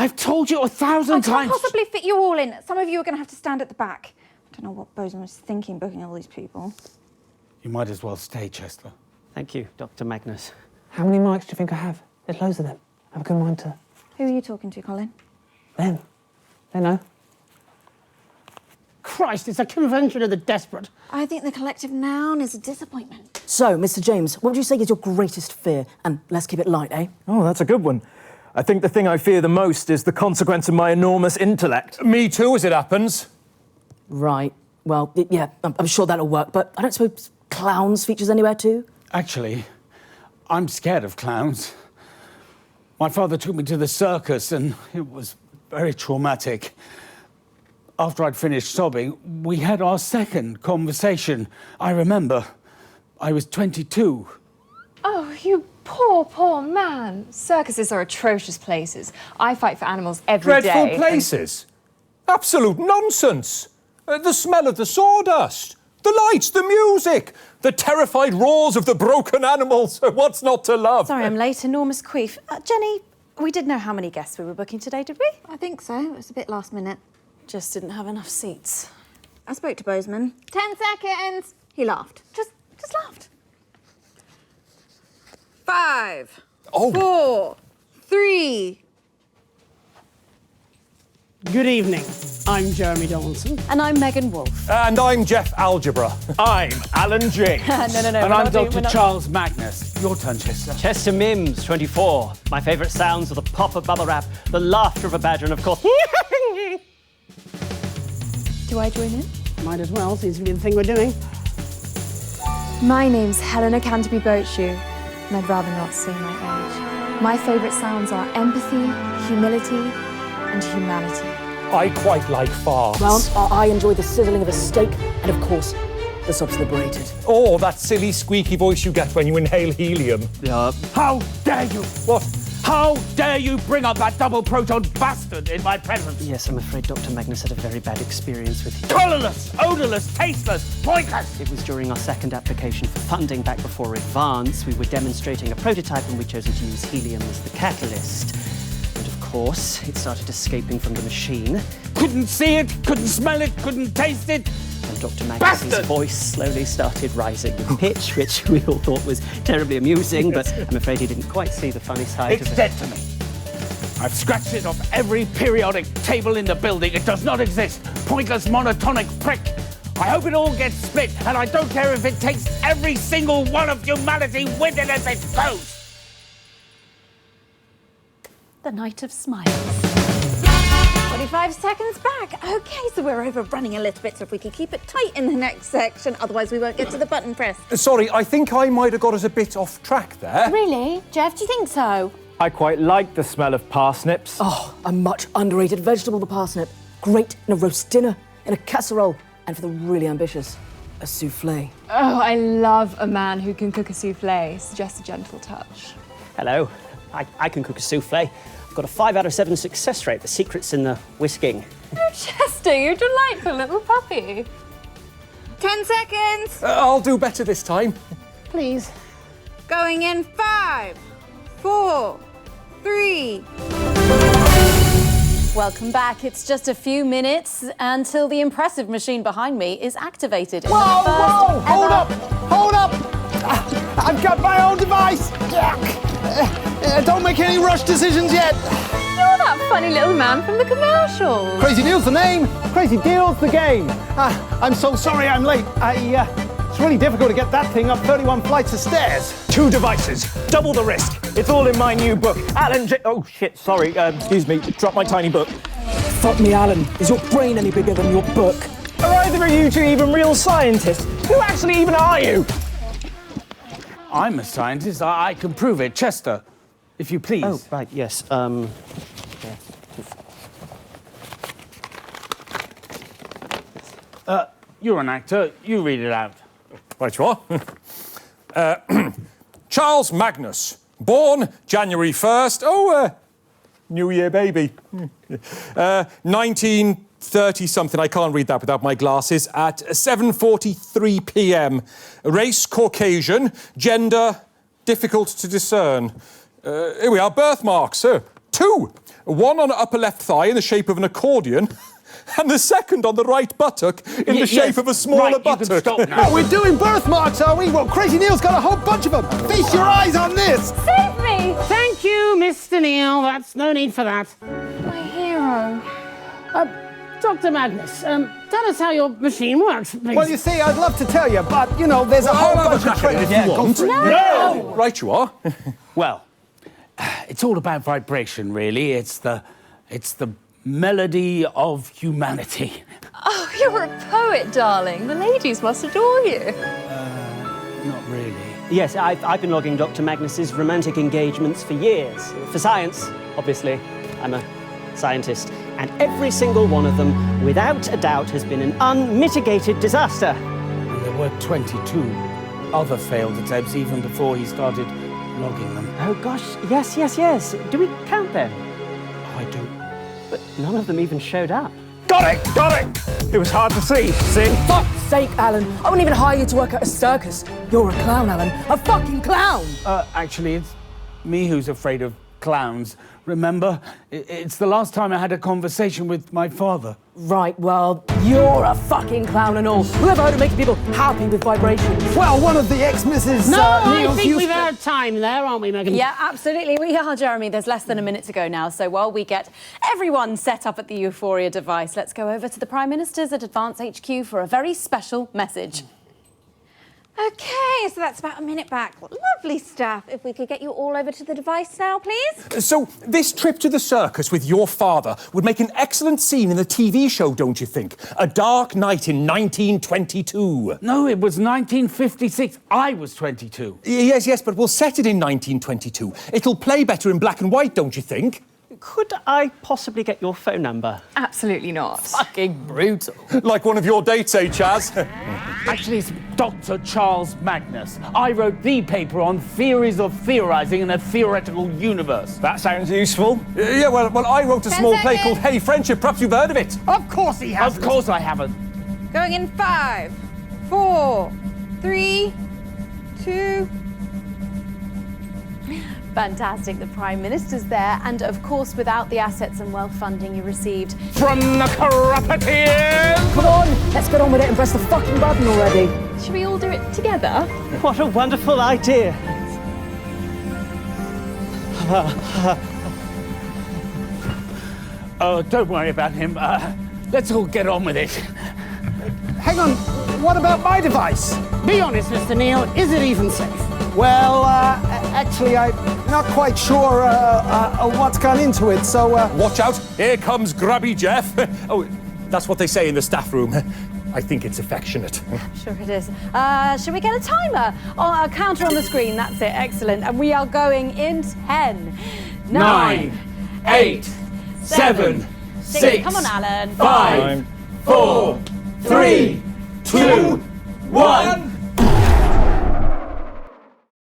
I've told you 1,000 times. I can't possibly fit you all in. Some of you are going to have to stand at the back. I don't know what Bozeman was thinking, booking all these people. You might as well stay, Chester. Thank you, Dr. Magnus. How many mics do you think I have? There's loads of them. I have a good mind to... Who are you talking to, Colin? Them. They know. Christ, it's a convention of the desperate. I think the collective noun is a disappointment. So, Mr. James, what would you say is your greatest fear? And let's keep it light, eh? Oh, that's a good one. I think the thing I fear the most is the consequence of my enormous intellect. Me too, as it happens. Right. Well, yeah, I'm sure that'll work, but I don't suppose clowns features anywhere too? Actually, I'm scared of clowns. My father took me to the circus and it was very traumatic. After I'd finished sobbing, we had our second conversation. I remember. I was 22. Oh, you poor, poor man. Circuses are atrocious places. I fight for animals every day. Dreadful places. Absolute nonsense. The smell of the sawdust, the lights, the music, the terrified roars of the broken animals. What's not to love? Sorry, I'm late. Enormous queef. Jenny, we did know how many guests we were booking today, did we? I think so. It was a bit last minute. Just didn't have enough seats. I spoke to Bozeman. 10 seconds. He laughed. Just laughed. 5, 4, 3. Good evening. I'm Jeremy Donaldson. And I'm Megan Wolfe. And I'm Jeff Algebra. I'm Alan James. No, And I'm Dr. Charles Magnus. Your turn, Chester. Chester Mims, 24. My favourite sounds are the pop of bubble wrap, the laughter of a badger, and of course... Do I join in? Might as well, seems to be the thing we're doing. My name's Helena Canterbury Boatshoe, and I'd rather not say my age. My favourite sounds are empathy, humility, and humanity. I quite like farts. Well, I enjoy the sizzling of a steak and, of course, the subs of the braided. Oh, that silly squeaky voice you get when you inhale helium. How dare you? What? How dare you bring up that double proton bastard in my presence? Yes, I'm afraid Dr. Magnus had a very bad experience with him. Colourless, odourless, tasteless, pointless. It was during our second application for funding back before Advance. We were demonstrating a prototype and we'd chosen to use helium as the catalyst. And of course, it started escaping from the machine. Couldn't see it, couldn't smell it, couldn't taste it. And Dr. Magnus's voice slowly started rising in pitch, which we all thought was terribly amusing, but I'm afraid he didn't quite see the funny side It's of it. dead to me. I've scratched it off every periodic table in the building. It does not exist. Pointless, monotonic prick. I hope it all gets split, and I don't care if it takes every single one of humanity with it as it goes. The Night of Smiles. 45 seconds back. OK, so we're overrunning a little bit, so if we can keep it tight in the next section, otherwise we won't get to the button press. Sorry, I think I might have got us a bit off track there. Really? Jeff, do you think so? I quite like the smell of parsnips. Oh, a much underrated vegetable, the parsnip. Great in a roast dinner, in a casserole, and for the really ambitious, a soufflé. Oh, I love a man who can cook a soufflé. Suggest a gentle touch. Hello, I can cook a soufflé. I've got a 5 out of 7 success rate. The secret's in the whisking. Oh, Chester, you're a delightful little puppy. 10 seconds. I'll do better this time. Please. Going in 5, 4, 3. Welcome back. It's just a few minutes until the impressive machine behind me is activated. Whoa, whoa! Hold up! Hold up! I've got my own device! Don't make any rush decisions yet! You're that funny little man from the commercial. Crazy Deal's the name, Crazy Deal's the game. I'm so sorry I'm late. It's really difficult to get that thing up 31 flights of stairs. 2 devices, double the risk. It's all in my new book. Oh shit, sorry, excuse me, dropped my tiny book. Fuck me, Alan. Is your brain any bigger than your book? Are either of you two even real scientists? Who actually even are you? I'm a scientist. I can prove it. Chester, if you please. Oh, right, yes. You're an actor. You read it out. Right you are. Charles Magnus, born January 1st. New Year baby. 1930-something, I can't read that without my glasses, at 7:43 p.m. Race, Caucasian. Gender, difficult to discern. Here we are, birthmarks. 2. one on the upper left thigh in the shape of an accordion, and the second on the right buttock in the shape of a smaller buttock. You can stop now. Oh, we're doing birthmarks, are we? Well, Crazy Neil's got a whole bunch of them. Feast your eyes on this. Save me! Thank you, Mr. Neil. That's no need for that. My hero. Dr. Magnus, tell us how your machine works, please. Well, you see, I'd love to tell you, but, you know, there's a whole bunch of crack at it if you want. No! Right you are. Well, it's all about vibration, really. It's the melody of humanity. Oh, you're a poet, darling. The ladies must adore you. Not really. Yes, I've been logging Dr. Magnus's romantic engagements for years. For science, obviously. I'm a scientist. And every single one of them, without a doubt, has been an unmitigated disaster. And there were 22 other failed attempts even before he started logging them. Oh gosh, yes. Do we count them? I do. But none of them even showed up. Got it! It was hard to see. Fuck's sake, Alan. I wouldn't even hire you to work at a circus. You're a clown, Alan. A fucking clown! Actually, it's me who's afraid of clowns. Remember? It's the last time I had a conversation with my father. Right, well, you're a fucking clown and all. Whoever heard of making people happy with vibrations? Well, one of the ex-Mrs. No, I Neil's think used we've to- had time there, aren't we, Megan? Yeah, absolutely. We are, Jeremy. There's less than a minute to go now. So while we get everyone set up at the Euphoria device, let's go over to the Prime Minister's at Advance HQ for a very special message. Okay, so that's about a minute back. Lovely stuff. If we could get you all over to the device now, please. So, this trip to the circus with your father would make an excellent scene in the TV show, don't you think? A Dark Night in 1922. No, it was 1956. I was 22. Yes, but we'll set it in 1922. It'll play better in black and white, don't you think? Could I possibly get your phone number? Absolutely not. Fucking brutal. Like one of your dates, eh, Chaz? Actually, it's Dr. Charles Magnus. I wrote the paper on theories of theorizing in a theoretical universe. That sounds useful. Yeah, well, I wrote a small play called Hey Friendship. Perhaps you've heard of it. Of course he has. Of course I haven't. Going in 5, 4, 3, 2... Fantastic. The Prime Minister's there. And of course, without the assets and wealth funding you received. From the corruptive! Come on, let's get on with it and press the fucking button already. Should we all do it together? What a wonderful idea. Oh, don't worry about him. Let's all get on with it. Hang on, what about my device? Be honest, Mr. Neil, is it even safe? Well, actually, I'm not quite sure what's gone into it, so... Watch out, here comes Grubby Jeff. Oh, that's what they say in the staff room. I think it's affectionate. Sure it is. Should we get a timer? Oh, a counter on the screen. That's it. Excellent. And we are going in 10, 9, 8, 7, 6. Come on, Alan. 5,